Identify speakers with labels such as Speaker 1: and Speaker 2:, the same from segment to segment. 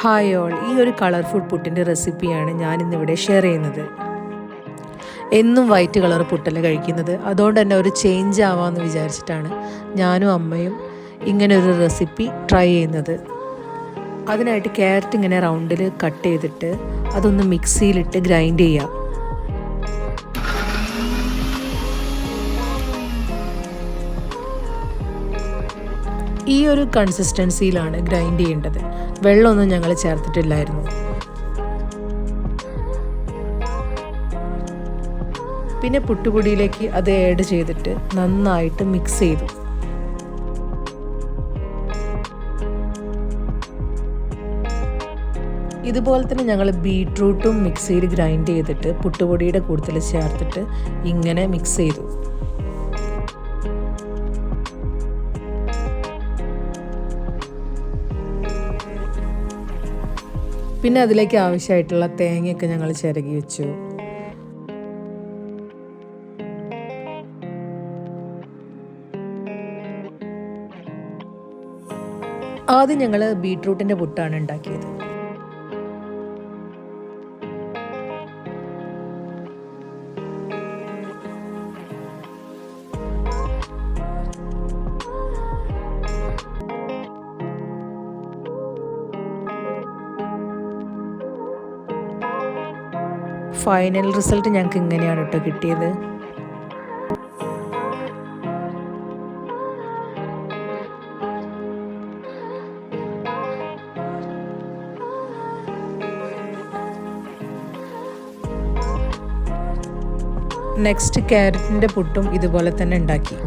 Speaker 1: Hi all, ഈ ഒരു colourful പുട്ടിൻ്റെ റെസിപ്പിയാണ് ഞാനിന്നിവിടെ ഷെയർ ചെയ്യുന്നത്. എന്നും വൈറ്റ് കളർ പുട്ടല്ല കഴിക്കുന്നത്, അതുകൊണ്ട് തന്നെ ഒരു ചേഞ്ച് ആവാമെന്ന് വിചാരിച്ചിട്ടാണ് ഞാനും അമ്മയും ഇങ്ങനെ ഒരു റെസിപ്പി ട്രൈ ചെയ്യുന്നത്. അതിനായിട്ട് ക്യാരറ്റ് ഇങ്ങനെ റൗണ്ടിൽ കട്ട് ചെയ്തിട്ട് അതൊന്ന് മിക്സിയിലിട്ട് ഗ്രൈൻഡ് ചെയ്യാം. ഈ ഒരു കൺസിസ്റ്റൻസിയിലാണ് ഗ്രൈൻഡ് ചെയ്യേണ്ടത്. വെള്ളമൊന്നും ഞങ്ങൾ ചേർത്തിട്ടില്ലായിരുന്നു. പിന്നെ പുട്ടുപൊടിയിലേക്ക് അത് ആഡ് ചെയ്തിട്ട് നന്നായിട്ട് മിക്സ് ചെയ്തു. ഇതുപോലെ തന്നെ ഞങ്ങൾ ബീട്രൂട്ടും മിക്സിയിൽ ഗ്രൈൻഡ് ചെയ്തിട്ട് പുട്ടുപൊടിയുടെ കൂട്ടത്തിൽ ചേർത്തിട്ട് ഇങ്ങനെ മിക്സ് ചെയ്തു. പിന്നെ അതിലേക്ക് ആവശ്യമായിട്ടുള്ള തേങ്ങയൊക്കെ ഞങ്ങൾ ചിരകി വെച്ചു. ആദ്യം ഞങ്ങൾ ബീട്രൂട്ടിൻ്റെ പുട്ടാണ് ഉണ്ടാക്കിയത്. ഫൈനൽ റിസൾട്ട് ഞങ്ങൾക്ക് ഇങ്ങനെയാണ് കേട്ടോ കിട്ടിയത്. നെക്സ്റ്റ് ക്യാരറ്റിൻ്റെ പുട്ടും ഇതുപോലെ തന്നെ ഉണ്ടാക്കി.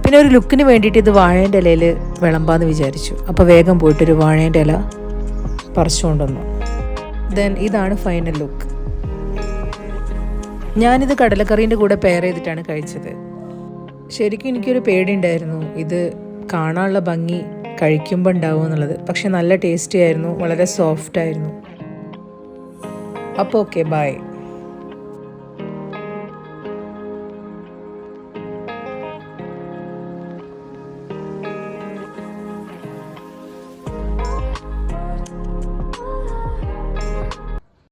Speaker 1: പിന്നെ ഒരു ലുക്കിന് വേണ്ടിയിട്ട് ഇത് വാഴേൻ്റെ ഇലയിൽ വിളമ്പാന്ന് വിചാരിച്ചു. അപ്പോൾ വേഗം പോയിട്ടൊരു വാഴേൻ്റെ ഇല പറിച്ചുകൊണ്ടുവന്നു. ദെൻ ഇതാണ് ഫൈനൽ ലുക്ക്. ഞാനിത് കടലക്കറീൻ്റെ കൂടെ പെയർ ചെയ്തിട്ടാണ് കഴിച്ചത്. ശരിക്കും എനിക്കൊരു പേടിയുണ്ടായിരുന്നു ഇത് കാണാനുള്ള ഭംഗി കഴിക്കുമ്പോൾ ഉണ്ടാവും എന്നുള്ളത്. പക്ഷെ നല്ല ടേസ്റ്റി ആയിരുന്നു, വളരെ സോഫ്റ്റ് ആയിരുന്നു. അപ്പോൾ ഓക്കെ, ബൈ.